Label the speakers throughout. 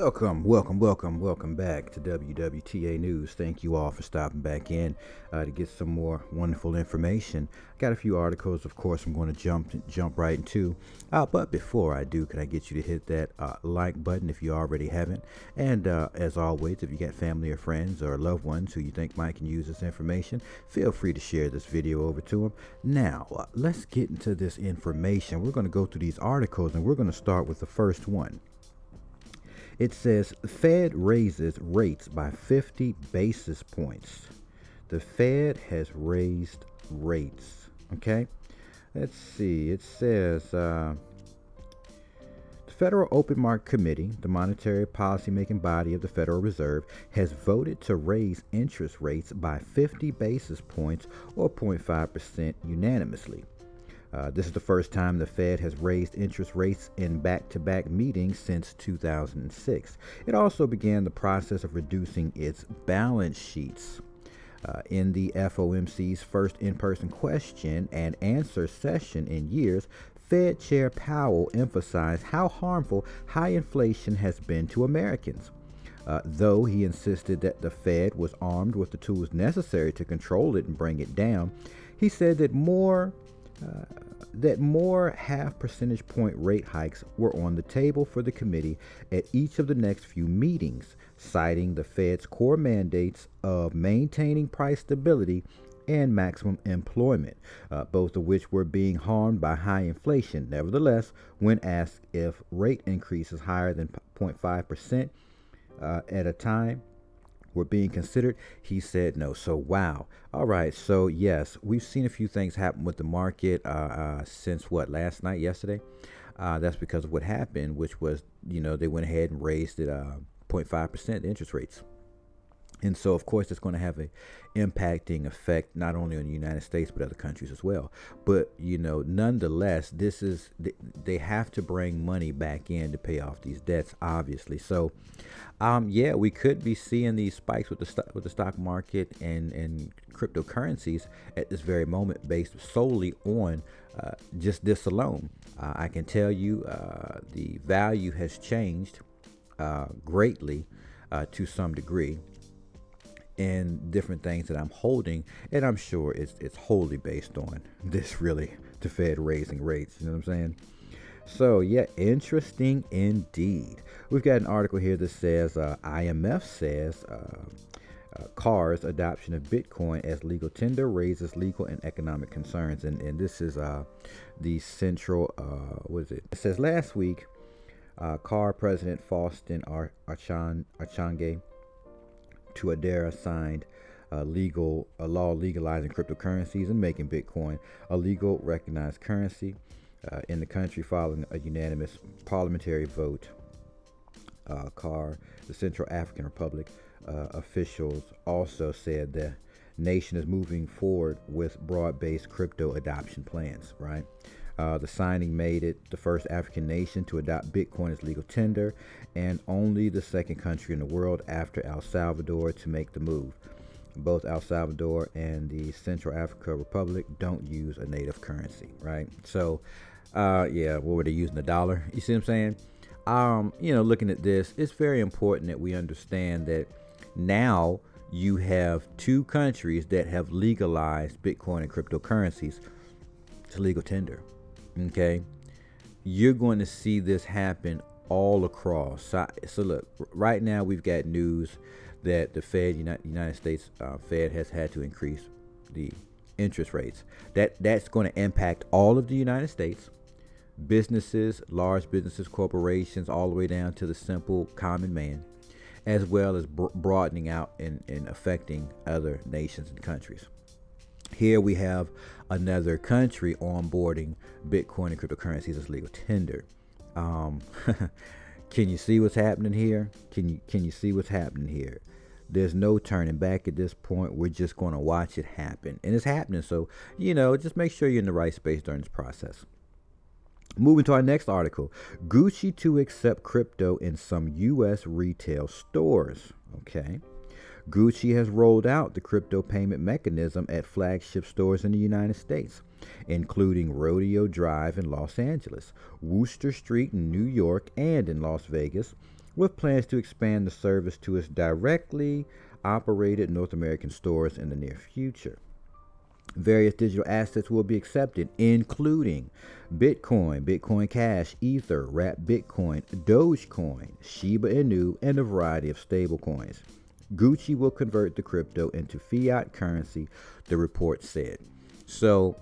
Speaker 1: Welcome back to WWTA News. Thank you all for stopping back in to get some more wonderful information. I got a few articles, of course, I'm going to jump right into. But before I do, can I get you to hit that like button if you already haven't? And as always, if you got family or friends or loved ones who you think might can use this information, feel free to share this video over to them. Now, let's get into this information. We're going to go through these articles, and we're going to start with the first one. It says Fed raises rates by 50 basis points. The Fed has raised rates. Okay, let's see. It says the Federal Open Market Committee, the monetary policy-making body of the Federal Reserve, has voted to raise interest rates by 50 basis points or 0.5% unanimously. This is the first time the Fed has raised interest rates in back-to-back meetings since 2006. It also began the process of reducing its balance sheets. In the FOMC's first in-person question and answer session in years, Fed Chair Powell emphasized how harmful high inflation has been to Americans. Though he insisted that the Fed was armed with the tools necessary to control it and bring it down, he said that more half percentage point rate hikes were on the table for the committee at each of the next few meetings, citing the Fed's core mandates of maintaining price stability and maximum employment, both of which were being harmed by high inflation. Nevertheless, when asked if rate increases higher than 0.5% at a time were being considered, he said no. So wow. All right, so yes, we've seen a few things happen with the market since last night, yesterday. That's because of what happened, which was, they went ahead and raised it 0.5% interest rates. And so, of course, it's going to have an impacting effect not only on the United States but other countries as well. But nonetheless, they have to bring money back in to pay off these debts, obviously. So, we could be seeing these spikes with the stock market and cryptocurrencies at this very moment, based solely on just this alone. I can tell you the value has changed greatly to some degree in different things that I'm holding, and I'm sure it's wholly based on this, really, the Fed raising rates. You know what I'm saying? So yeah, interesting indeed. We've got an article here that says IMF says CAR's adoption of Bitcoin as legal tender raises legal and economic concerns, and this is the central what is it? It says last week, CAR President Faustin Archange Touadera signed a law legalizing cryptocurrencies and making Bitcoin a legal recognized currency in the country following a unanimous parliamentary vote. CAR, the Central African Republic, officials also said the nation is moving forward with broad-based crypto adoption plans, right? The signing made it the first African nation to adopt Bitcoin as legal tender, and only the second country in the world after El Salvador to make the move. Both El Salvador and the Central African Republic don't use a native currency, right? So, what were they using? The dollar? You see what I'm saying? Looking at this, it's very important that we understand that now you have two countries that have legalized Bitcoin and cryptocurrencies to legal tender. Okay, you're going to see this happen all across. So look, right now we've got news that the Fed, United States Fed, has had to increase the interest rates. That's going to impact all of the United States, businesses, large businesses, corporations, all the way down to the simple common man, as well as broadening out and affecting other nations and countries. Here we have another country onboarding Bitcoin and cryptocurrencies as legal tender. Can you see what's happening here? Can you see what's happening here? There's no turning back at this point. We're just going to watch it happen, and it's happening. So just make sure you're in the right space during this process. Moving to our next article, Gucci to accept crypto in some U.S. retail stores. Okay. Gucci has rolled out the crypto payment mechanism at flagship stores in the United States, including Rodeo Drive in Los Angeles, Wooster Street in New York, and in Las Vegas, with plans to expand the service to its directly operated North American stores in the near future. Various digital assets will be accepted, including Bitcoin, Bitcoin Cash, Ether, Wrapped Bitcoin, Dogecoin, Shiba Inu, and a variety of stablecoins. Gucci will convert the crypto into fiat currency, the report said. So,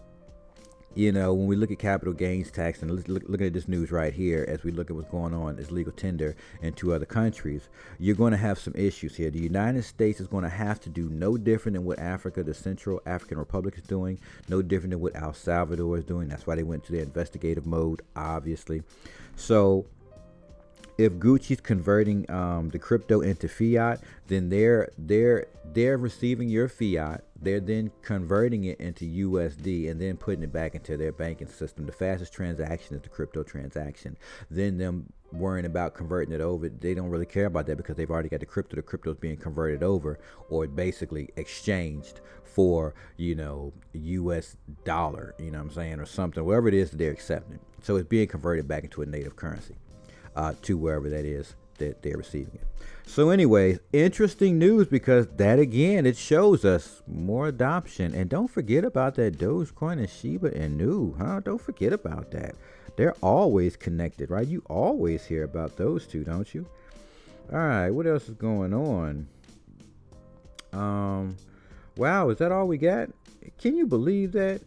Speaker 1: when we look at capital gains tax and look at this news right here, as we look at what's going on as legal tender in 2 other countries, you're going to have some issues here. The United States is going to have to do no different than what Africa, the Central African Republic, is doing, no different than what El Salvador is doing. That's why they went to their investigative mode, obviously. So if Gucci's converting the crypto into fiat, then they're receiving your fiat. They're then converting it into USD and then putting it back into their banking system. The fastest transaction is the crypto transaction. Then them worrying about converting it over, they don't really care about that because they've already got the crypto. The crypto is being converted over or basically exchanged for, US dollar, what I'm saying, or something, whatever it is that they're accepting. So it's being converted back into a native currency. To wherever that is that they're receiving it. So anyways, interesting news because that again, it shows us more adoption. And don't forget about that Dogecoin and Shiba Inu, huh? Don't forget about that. They're always connected, right? You always hear about those two, don't you? All right, what else is going on? Wow, is that all we got? Can you believe that?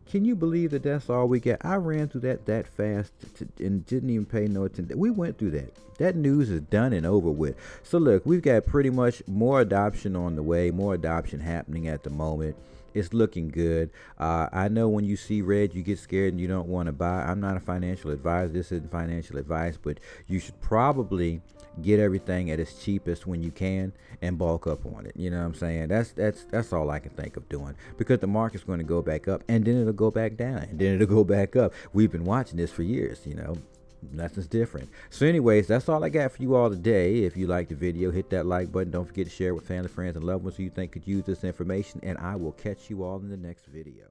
Speaker 1: Can you believe that that's all we got? I ran through that fast and didn't even pay no attention. We went through that. That news is done and over with. So look, we've got pretty much more adoption on the way, more adoption happening at the moment. It's looking good. I know when you see red, you get scared and you don't want to buy. I'm not a financial advisor. This isn't financial advice, but you should probably get everything at its cheapest when you can and bulk up on it. You know what I'm saying? That's all I can think of doing, because the market's going to go back up and then it'll go back down and then it'll go back up. We've been watching this for years, Nothing's different. So anyways, that's all I got for you all today. If you liked the video, hit that like button. Don't forget to share it with family, friends, and loved ones who you think could use this information. And I will catch you all in the next video.